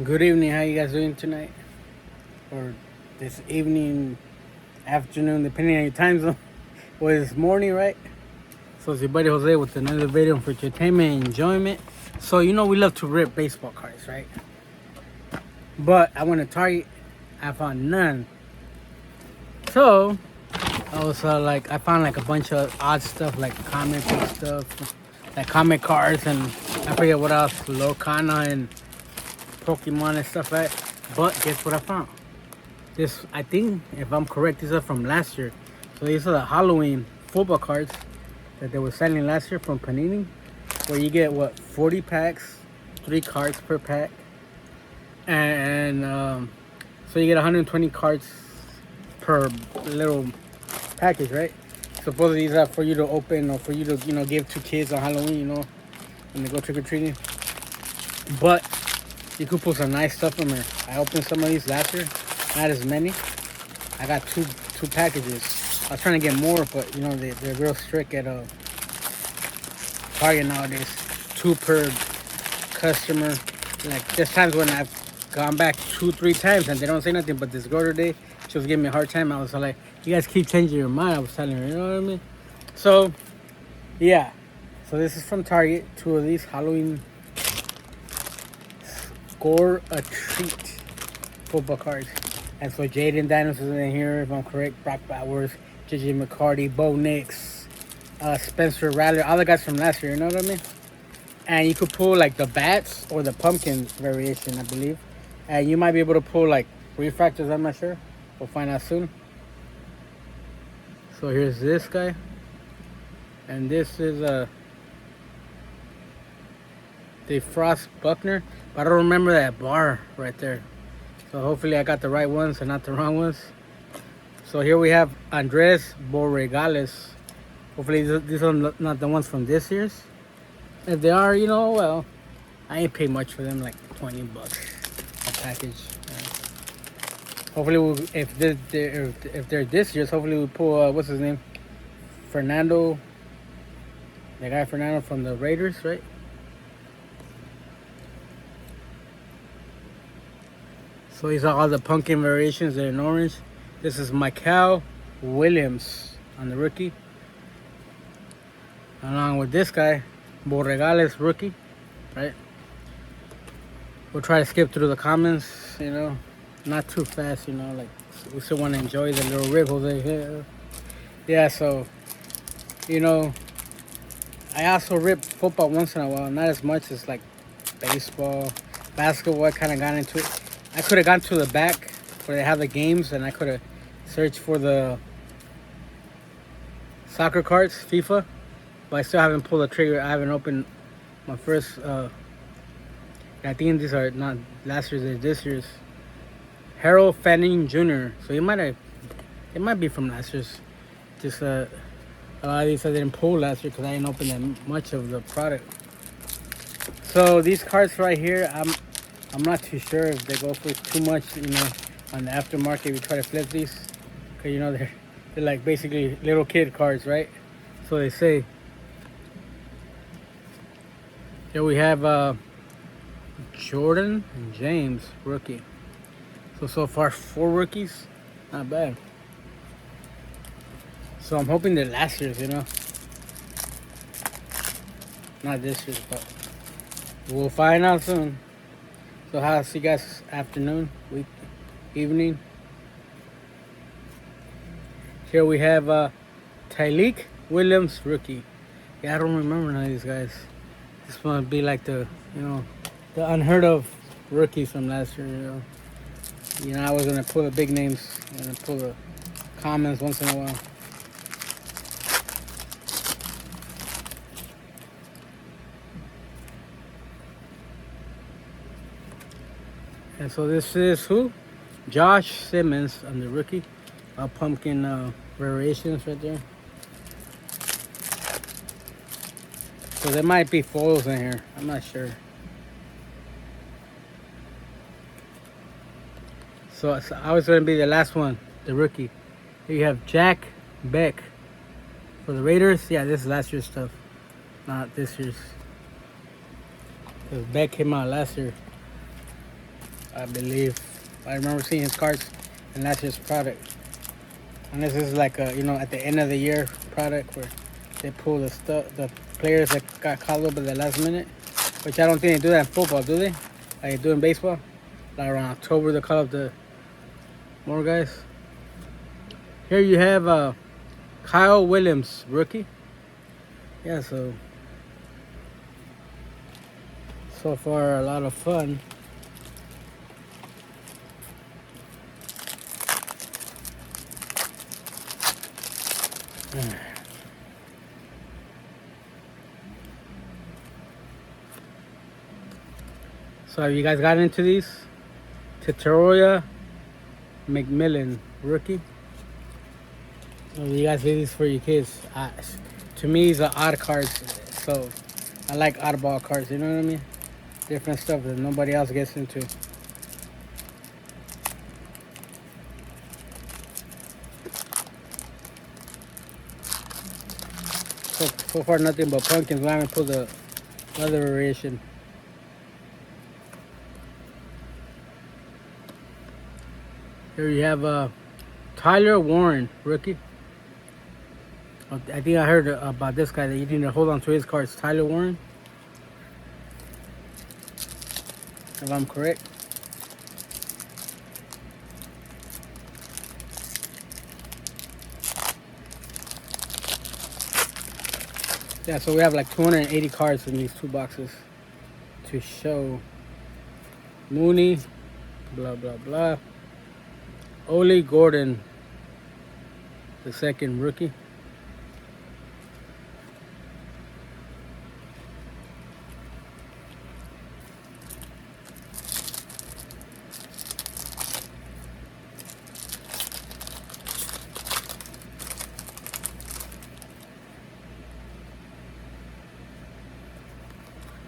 Good evening. How you guys doing tonight? Or this evening, afternoon, depending on your time zone. Well, it's morning, right? So it's your buddy Jose with another video for entertainment and enjoyment. So we love to rip baseball cards, right? But I went to Target. I found none. So I was I found like a bunch of odd stuff, like comic book stuff, like comic cards, and I forget what else, Lorcana and Pokemon and stuff like that. But guess what I found? This, I think, if I'm correct, these are from last year. So these are the Halloween football cards that they were selling last year from Panini, where you get 40 packs, 3 cards per pack, and so you get 120 cards per little package, right? Supposedly these are for you to open or for you to give to kids on Halloween, when they go trick or treating. But you could put some nice stuff in there. I opened some of these last year, not as many. I got two packages. I was trying to get more, but they're real strict at Target nowadays. 2 per customer. Like there's times when I've gone back 2-3 times and they don't say nothing. But this girl today, she was giving me a hard time. I was like, you guys keep changing your mind. I was telling her, you know what I mean? So yeah. So this is from Target. 2 of these Halloween Score a Treat football cards. And so Jaden Daniels is in here, if I'm correct. Brock Bowers, JJ McCarty, Bo Nix, Spencer Rattler, all the guys from last year, you know what I mean? And you could pull like the bats or the pumpkin variation, I believe. And you might be able to pull like refractors, I'm not sure. We'll find out soon. So here's this guy. And this is DeFrost Buckner. But I don't remember that bar right there. So hopefully I got the right ones and not the wrong ones. So here we have Andres Borregales. Hopefully these are not the ones from this year's. If they are, well, I ain't paid much for them, like $20 a package. Hopefully, if they're this year's, hopefully we'll pull, what's his name? Fernando. The guy Fernando from the Raiders, right? So these are all the pumpkin variations. They're in orange. This is Michael Williams on the rookie. Along with this guy, Borregales rookie, right? We'll try to skip through the comments, not too fast, like we still want to enjoy the little ripples. Yeah, so, I also rip football once in a while, not as much as like baseball, basketball. I kind of got into it. I could have gone to the back where they have the games, and I could have searched for the soccer cards, FIFA, but I still haven't pulled the trigger. I haven't opened my first. I think these are not last year's; they're this year's. Harold Fanning Jr. So it might be from last year's. Just a lot of these I didn't pull last year because I didn't open that much of the product. So these cards right here, I'm not too sure if they go for too much, on the aftermarket. We try to flip these, cause they're like basically little kid cards, right? So they say. Here we have Jordan and James rookie. So far 4 rookies, not bad. So I'm hoping they're last year's, not this year's, but we'll find out soon. So I'll see you guys afternoon, evening. Here we have Tyleek Williams rookie. Yeah, I don't remember none of these guys. This one would be like the unheard of rookies from last year. I was gonna pull the big names and pull the commons once in a while. And so this is who? Josh Simmons on the rookie. Pumpkin variations right there. So there might be foils in here. I'm not sure. So I was going to be the last one, the rookie. Here you have Jack Beck for the Raiders. Yeah, this is last year's stuff, not this year's. Because Beck came out last year. I believe. I remember seeing his cards in last year's product. And this is like a, at the end of the year product where they pull the players that got called up at the last minute, which I don't think they do that in football, do they? Like they do in baseball. Like around October, they call up the more guys. Here you have Kyle Williams, rookie. Yeah, so far a lot of fun. So have you guys got into these? Tataroya McMillan, rookie. So you guys do these for your kids. To me, these are odd cards, so I like oddball cards. You know what I mean? Different stuff that nobody else gets into. So far, nothing but pumpkins. We haven't pulled the other variation. Here you have Tyler Warren, rookie. I think I heard about this guy that you need to hold on to his cards. Tyler Warren, if I'm correct. Yeah, so we have like 280 cards in these two boxes to show. Mooney, blah, blah, blah. Ollie Gordon, the second rookie.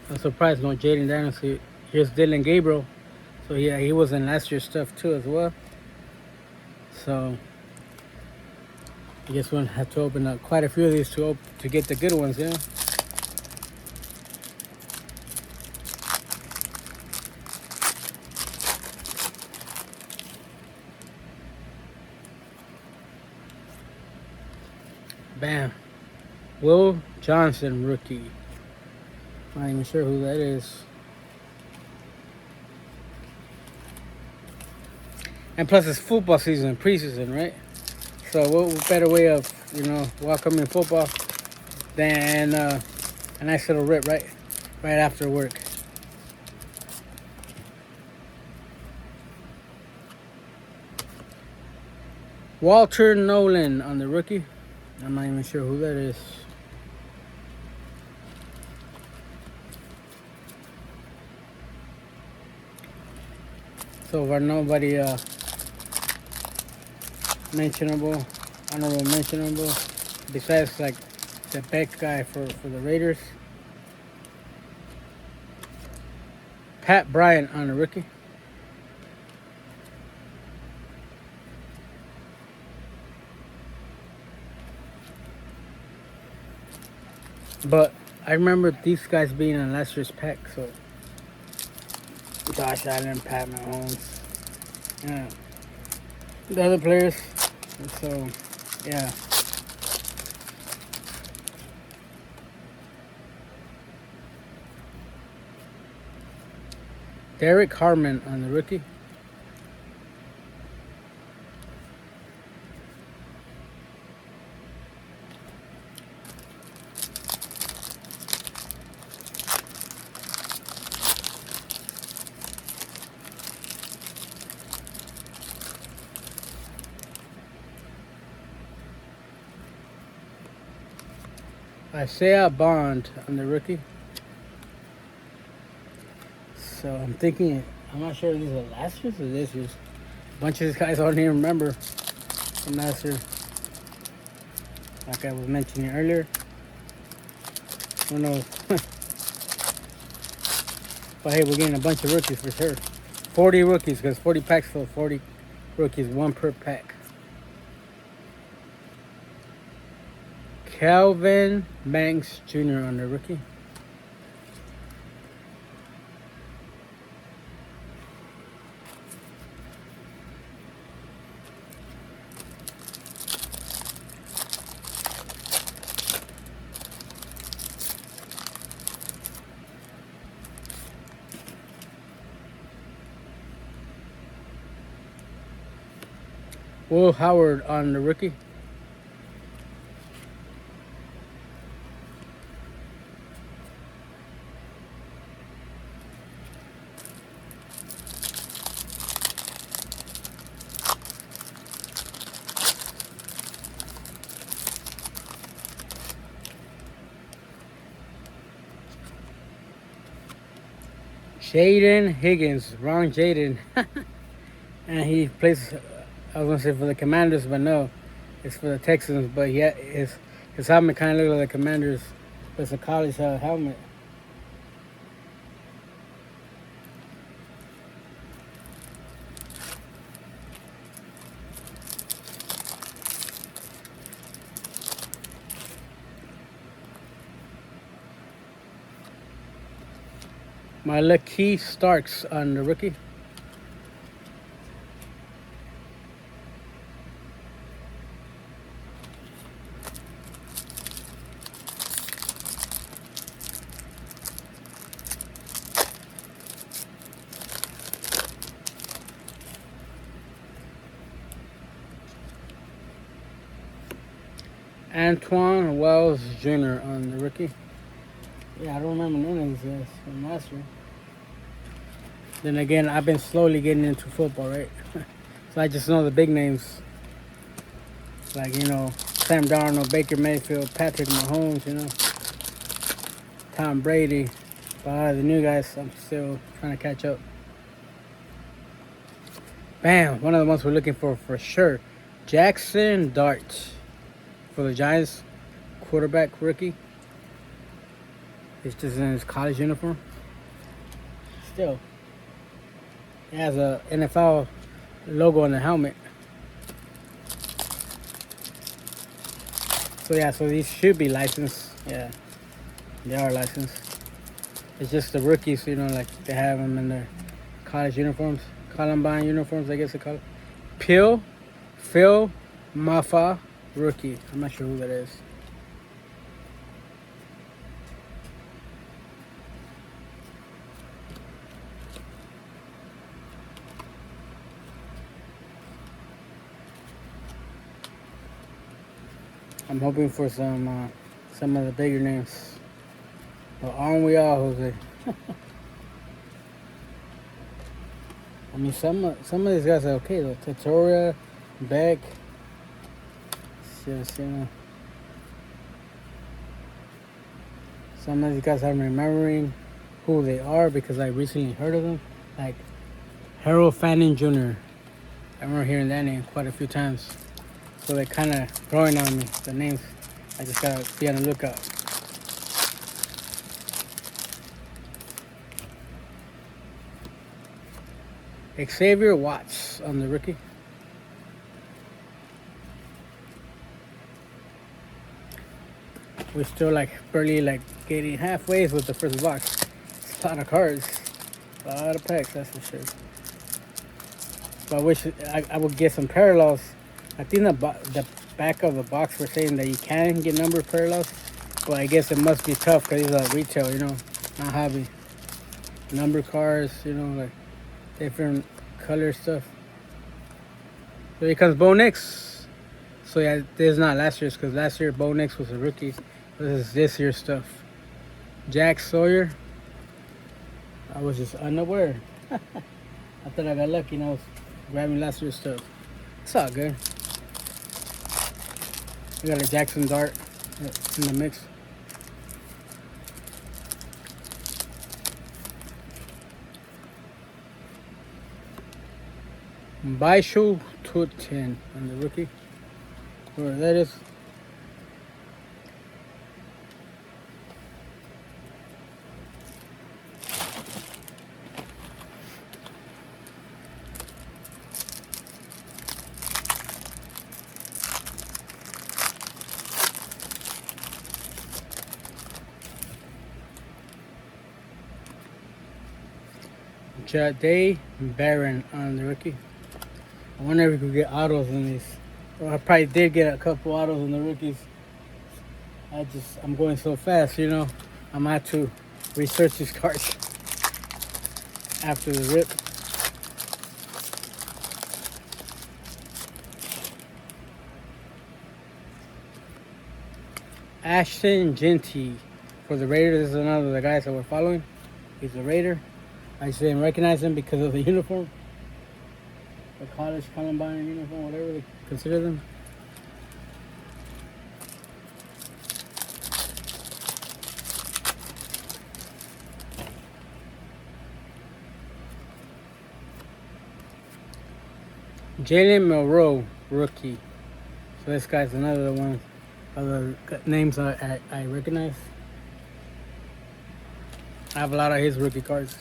I'm surprised no Jaden Daniels. Here's Dylan Gabriel. So yeah, he was in last year's stuff too as well. So I guess we'll have to open up quite a few of these to get the good ones, you know. Bam. Will Johnson, rookie. I'm not even sure who that is. And plus it's football season, preseason, right? So what better way of, welcoming football than a nice little rip, right? Right after work. Walter Nolan on the rookie. I'm not even sure who that is. So far nobody mentionable, honorable mentionable, besides like the Beck guy for the Raiders. Pat Bryant on the rookie. But I remember these guys being on last year's pack, so Josh Allen, Pat Mahomes, yeah, the other players. So yeah. Derek Harmon on the rookie. Isaiah Bond on the rookie. So I'm thinking, I'm not sure if these are last year's or this year's. A bunch of these guys I don't even remember from last year. Like I was mentioning earlier. Who knows? But hey, we're getting a bunch of rookies for sure. 40 rookies, because 40 packs, so 40 rookies, one per pack. Calvin Banks Jr. on the rookie. Will Howard on the rookie. Jaden Higgins, wrong Jaden. And he plays, I was gonna say for the Commanders, but no, it's for the Texans. But yeah, his helmet kind of looks like the Commanders. But it's a college helmet. Malaki Starks on the rookie. Antoine Wells Jr. on the rookie. Yeah, I don't remember none of these guys from last year. Then again, I've been slowly getting into football, right? So I just know the big names. Like, Sam Darnold, Baker Mayfield, Patrick Mahomes, Tom Brady. But the new guys, I'm still trying to catch up. Bam! One of the ones we're looking for sure. Jackson Dart for the Giants, quarterback rookie. He's just in his college uniform. Still, he has a NFL logo on the helmet. So yeah, so these should be licensed. Yeah, they are licensed. It's just the rookies, like they have them in their college uniforms, Columbine uniforms, I guess they call it. Phil Mafah, rookie. I'm not sure who that is. I'm hoping for some of the bigger names. Well, aren't we all, Jose? I mean, some of these guys are okay though. Tatoria, Beck. Just some of these guys I'm remembering who they are because I recently heard of them. Like Harold Fanning Jr. I remember hearing that name quite a few times. So they're kind of growing on me, the names. I just gotta be on the lookout. Xavier Watts on the rookie. We're still barely getting halfway with the first box. It's a lot of cards, a lot of packs, that's for sure. But I wish I would get some parallels. I think the back of the box were saying that you can get number parallels, but I guess it must be tough because it's retail, not hobby. Number cards, like different color stuff. So here comes Bo Nix. So yeah, this is not last year's because last year Bo Nix was a rookie. This is this year's stuff. Jack Sawyer. I was just unaware. I thought I got lucky, grabbing last year's stuff. It's all good. We got a Jackson Dart in the mix. Baishu Tutin on the rookie. Where that is. Jahdae Barron on the rookie. I wonder if we could get autos in these. Well, I probably did get a couple autos in the rookies. I'm going so fast, I'm gonna have to research these cards after the rip. Ashton Genty for the Raiders. This is another of the guys that we're following. He's a Raider. I just didn't recognize him because of the uniform. The college Columbine uniform, whatever they consider them. Jalen Milroe, rookie. So this guy's another one of the names I recognize. I have a lot of his rookie cards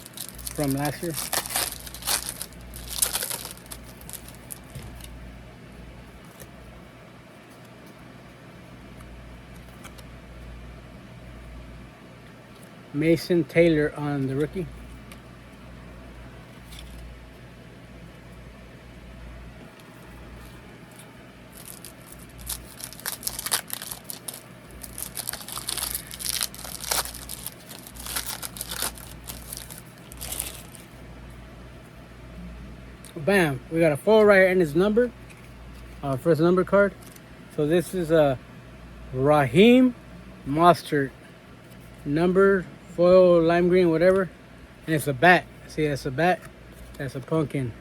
from last year. Mason Taylor on the rookie. Bam, we got a 4 right here and his number. First number card. So this is a Raheem Mostert. Number, foil, lime green, whatever. And it's a bat. See, that's a bat. That's a pumpkin.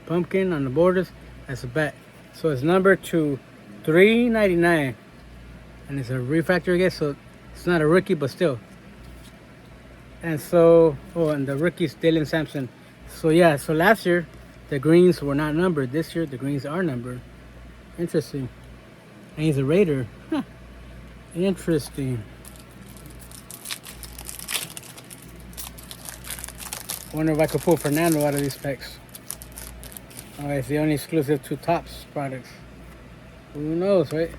Pumpkin on the borders. That's a bat. So it's number to 399. And it's a refractor, I guess. So it's not a rookie, but still. And so, and the rookie's Dylan Sampson. So yeah, so last year the greens were not numbered. This year the greens are numbered. Interesting. And he's a Raider. Huh. Interesting. Wonder if I could pull Fernando out of these packs. Oh, it's the only exclusive to Topps products. Who knows, right?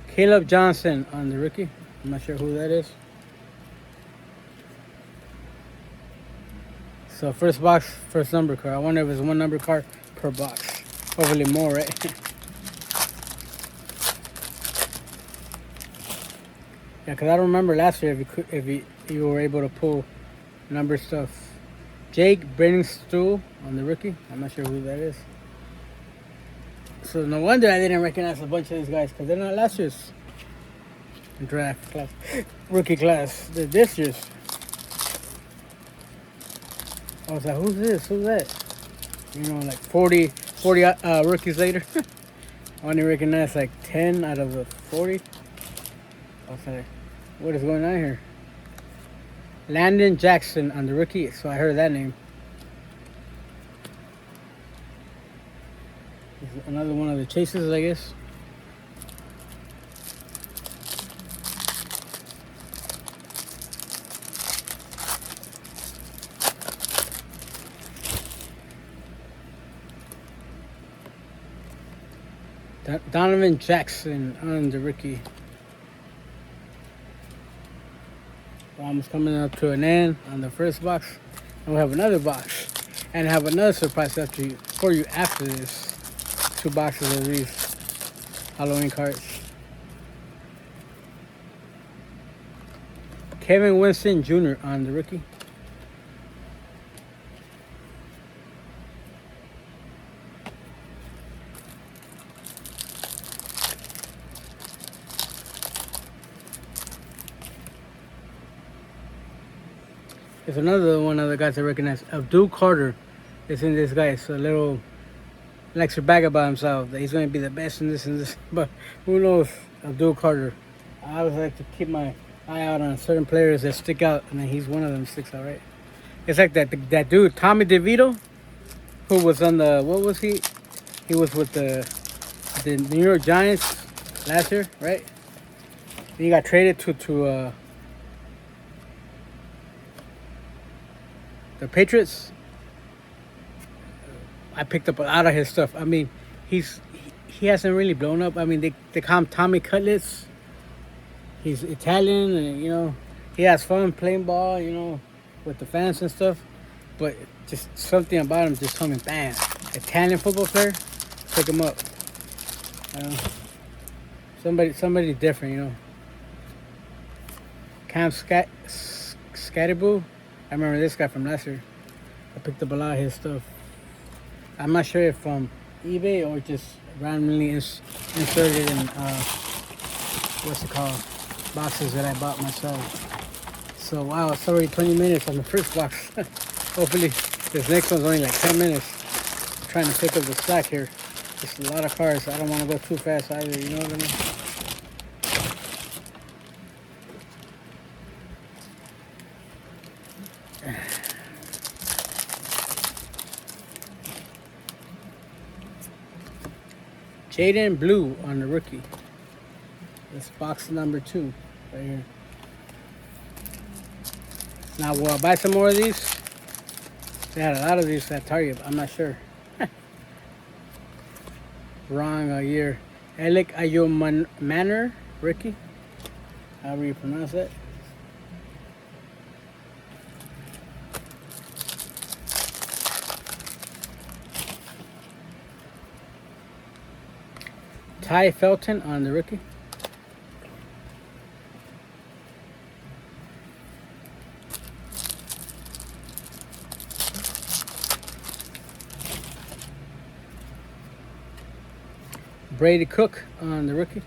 Caleb Johnson on the rookie. I'm not sure who that is. So first box, first number card. I wonder if it's one number card per box. Hopefully more, right? Yeah, because I don't remember last year if you were able to pull number stuff. Jake Brenningstool on the rookie. I'm not sure who that is. So no wonder I didn't recognize a bunch of these guys because they're not last year's draft class, rookie class. They're this year's. I was like, who's this? Who's that? You know, like 40 rookies later. I only recognize like 10 out of the 40. I was like, what is going on here? Landon Jackson on the rookie. So I heard that name. This is another one of the chases, I guess. Donovan Jackson on the rookie. We're almost coming up to an end on the first box. And we'll have another box. And have another surprise for you after this. 2 boxes of these Halloween cards. Kevin Winston Jr. on the rookie. There's another one of the guys I recognize. Abdul Carter is in this guy. It's a little, likes to brag about himself that he's going to be the best in this and this. But who knows? Abdul Carter. I always like to keep my eye out on certain players that stick out, and then he's one of them sticks out, right? It's like that dude, Tommy DeVito, who was on the, what was he? He was with the New York Giants last year, right? He got traded to the Patriots. I picked up a lot of his stuff. I mean, he hasn't really blown up. I mean, they call him Tommy Cutlets. He's Italian, and you know, he has fun playing ball, you know, with the fans and stuff. But just something about him just told me, bam, Italian football player, pick him up. Somebody different, you know. Cam Scatterboo. I remember this guy from last year. I picked up a lot of his stuff. I'm not sure if from eBay or just randomly inserted in what's it called, boxes that I bought myself. So wow, it's already 20 minutes on the first box. Hopefully this next one's only like 10 minutes. I'm trying to pick up the slack here. There's a lot of cars. I don't want to go too fast either, you know what I mean? Jaden Blue on the rookie. That's box number 2 right here. Now will I buy some more of these? They had a lot of these at Target. I'm not sure. Wrong year. Alec Manor, Ricky. However you pronounce it. Ty Felton on the rookie. Brady Cook on the rookie.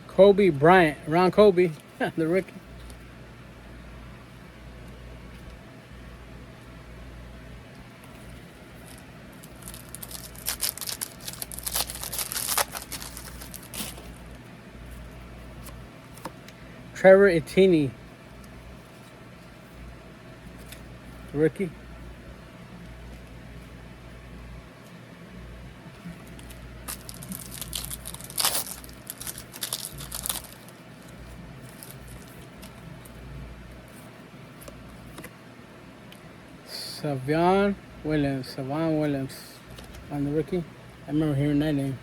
Kobe Bryant, Ron Kobe, the rookie. Trevor Etienne, rookie. Savon Williams on the rookie. I remember hearing that name.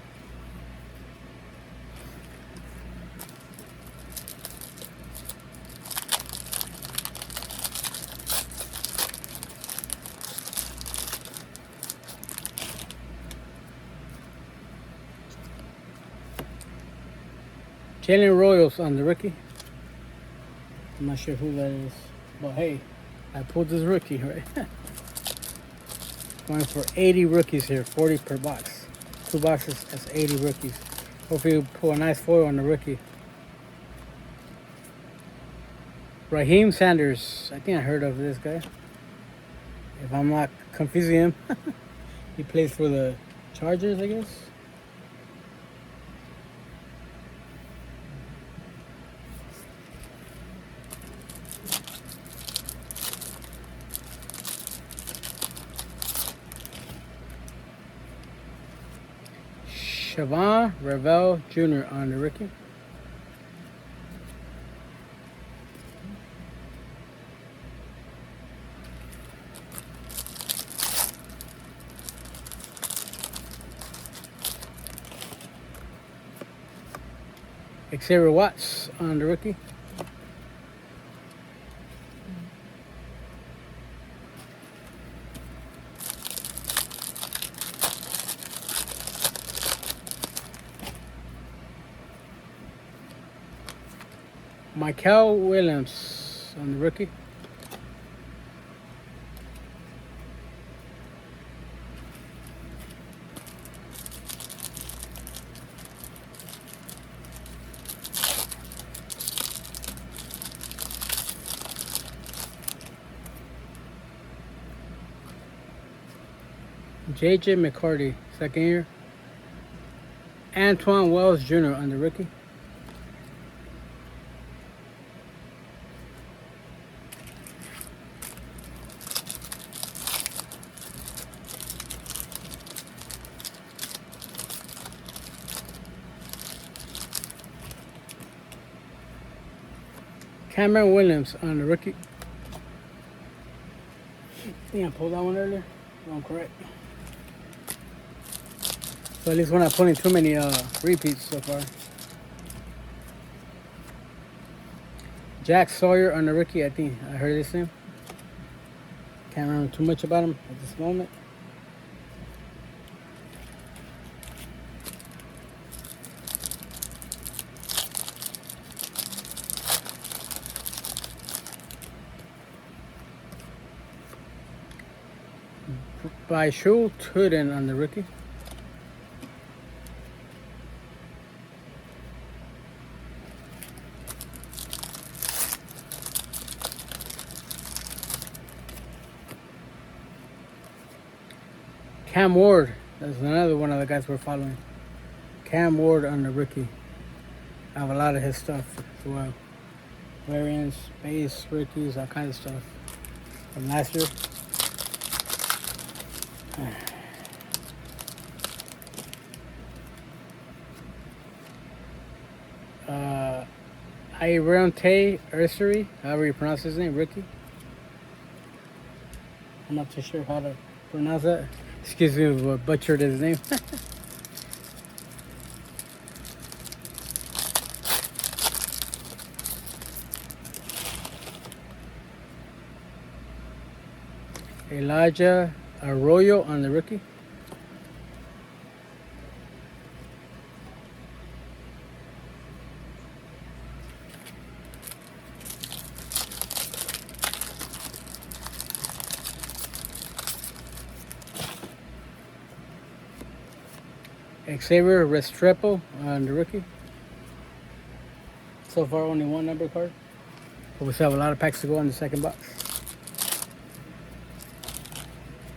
Jalen Royals on the rookie. I'm not sure who that is, but hey, I pulled this rookie, right? Going for 80 rookies here, 40 per box. 2 boxes, that's 80 rookies. Hopefully you pull a nice foil on the rookie. Raheem Sanders, I think I heard of this guy. If I'm not confusing him, he plays for the Chargers, I guess. Siobhan Ravel Jr. on the rookie. Xavier Watts on the rookie. Michael Williams on the rookie. JJ McCarty, second year. Antoine Wells Jr. on the rookie. Cameron Williams on the rookie. I think I pulled that one earlier. No, I'm correct. So at least we're not pulling too many repeats so far. Jack Sawyer on the rookie. I think I heard this name. Can't remember too much about him at this moment. by Schul Tuden on the rookie. Cam Ward, that's another one of the guys we're following. Cam Ward on the rookie. I have a lot of his stuff as well. Variants, base, rookies, all kinds of stuff from last year. Ironte Ursary, however you pronounce his name, rookie. I'm not too sure how to pronounce that. Excuse me if I butchered his name. Elijah Arroyo on the rookie. Xavier Restrepo on the rookie. So far, only one number card. But we still have a lot of packs to go in the second box.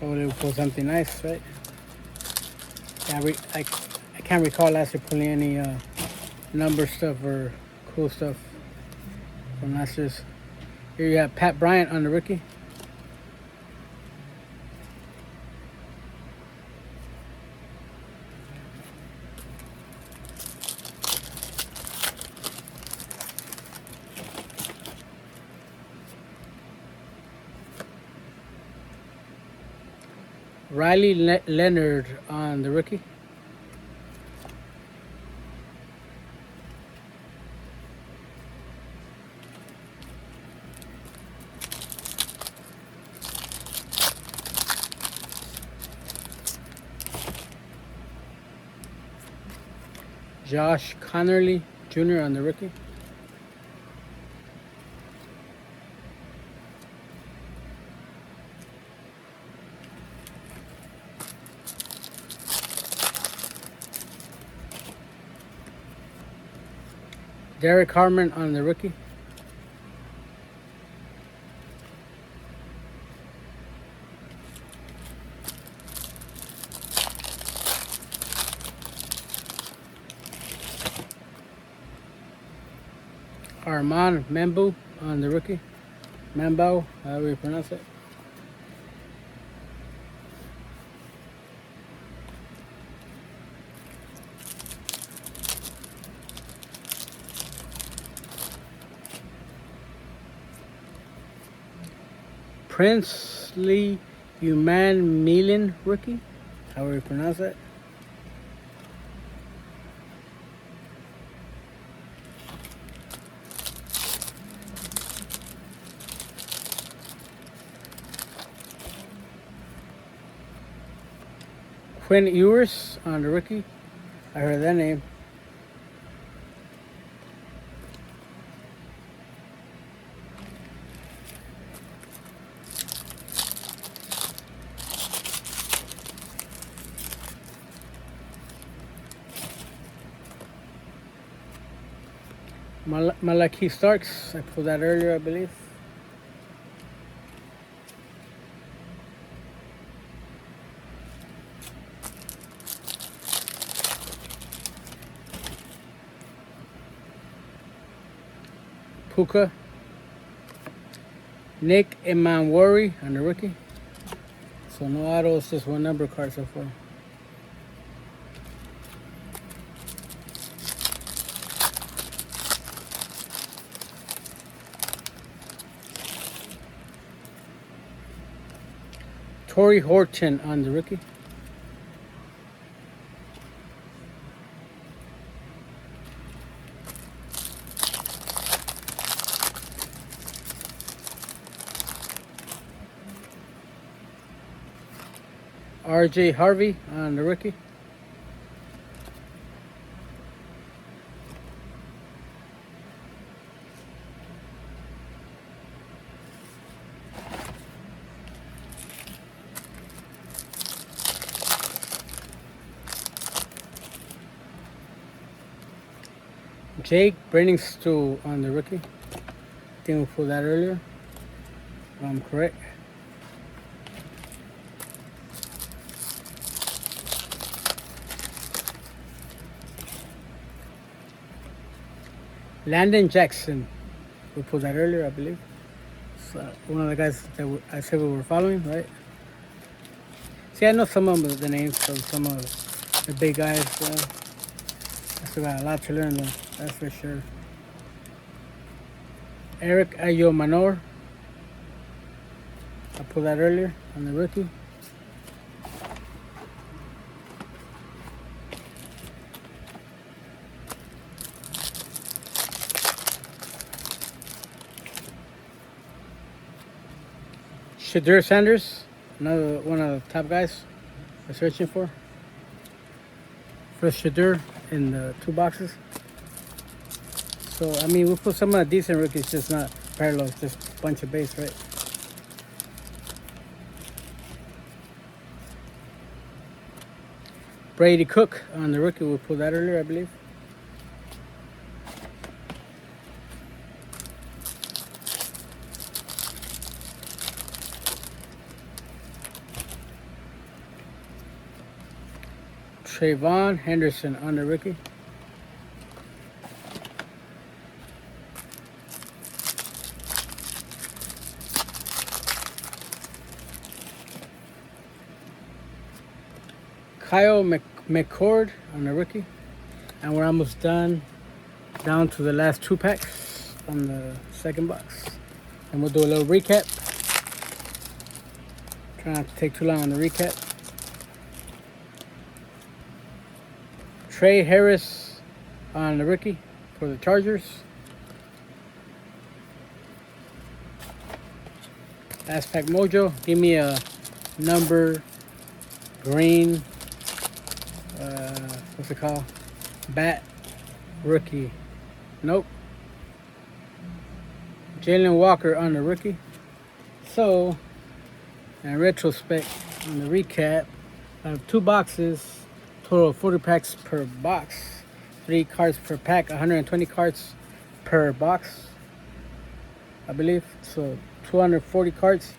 Hopefully, we'll pull something nice, right? Yeah, I can't recall last year pulling any number stuff or cool stuff from last year's. Here you have Pat Bryant on the rookie. Riley Leonard on the rookie. Josh Connerly Jr. on the rookie. Derek Harmon on the rookie. Armand Membu on the rookie. Membo, however you pronounce it. Princely Human Milan rookie, however you pronounce it. Quinn Ewers on the rookie. I heard that name. Malachi Starks, I pulled that earlier, I believe. Puka. Nick Emanwari on the rookie. So no autos, just one number card so far. Torrey Horton on the rookie. RJ Harvey on the rookie. Jake Brenningstool on the rookie. I think we pulled that earlier. If I'm correct. Landon Jackson. We pulled that earlier, I believe. So one of the guys that I said we were following, right? See, I know some of the names of some of the big guys. I still got a lot to learn, though. That's for sure. Eric Ayomanor. I pulled that earlier on the rookie. Shadur Sanders, another one of the top guys we're searching for. First Shadur in the 2 boxes. So, I mean, we put some decent rookies, just not parallels, just a bunch of base, right? Brady Cook on the rookie, we pulled that earlier, I believe. Trayvon Henderson on the rookie. Kyle McCord on the rookie. And we're almost done, down to the last 2 packs on the second box. And we'll do a little recap. Try not to take too long on the recap. Trey Harris on the rookie for the Chargers. Last pack mojo. Give me a number green. What's it called? Bat rookie. Nope. Jalen Walker on the rookie. So, in retrospect, on the recap, I have 2 boxes. Total of 40 packs per box. 3 cards per pack. 120 cards per box, I believe. So 240 cards.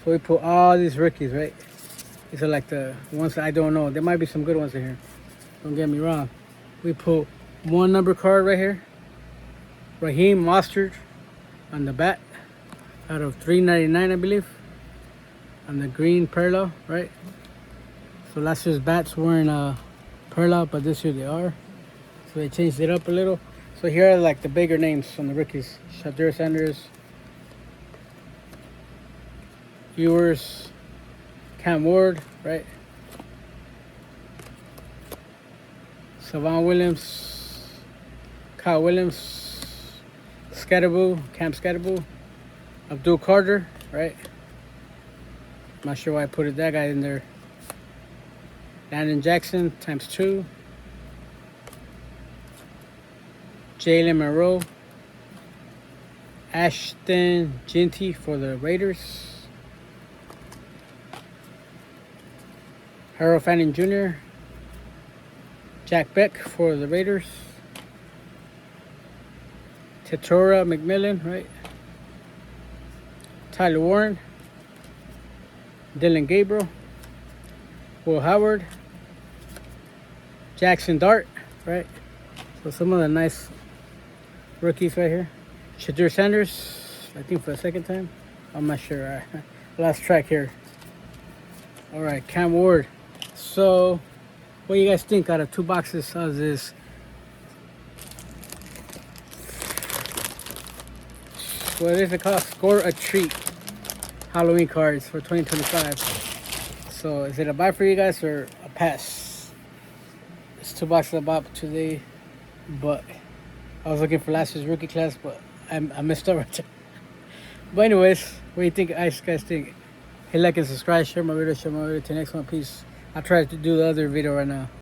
So we put all these rookies, right? These are like the ones that I don't know. There might be some good ones in here. Don't get me wrong. We put 1 number card right here. Raheem Mostert on the bat. Out of $3.99, I believe. On the green parallel, right? So last year's bats weren't parallel, but this year they are. So they changed it up a little. So here are like the bigger names on the rookies. Shadur Sanders, Ewers, Cam Ward, right? Savon Williams, Kyle Williams, Cam Scatterboo, Abdul Carter, right? Not sure why I put that guy in there. Landon Jackson ×2. Jalen Monroe. Ashton Ginty for the Raiders. Harold Fanning Jr. Jack Beck for the Raiders. Tetora McMillan, right? Tyler Warren. Dylan Gabriel. Will Howard. Jackson Dart, right? So some of the nice rookies right here. Shadur Sanders, I think for the second time. I'm not sure. Last track here. All right, Cam Ward. So, what do you guys think out of 2 boxes of this? What is it called? Score a Treat Halloween cards for 2025. So, is it a buy for you guys or a pass? It's 2 boxes I bought today, but I was looking for last year's rookie class, but I missed out. But anyways, what do you think, guys think? Hit like and subscribe, share my video, to the next one. Peace. I'll try to do the other video right now.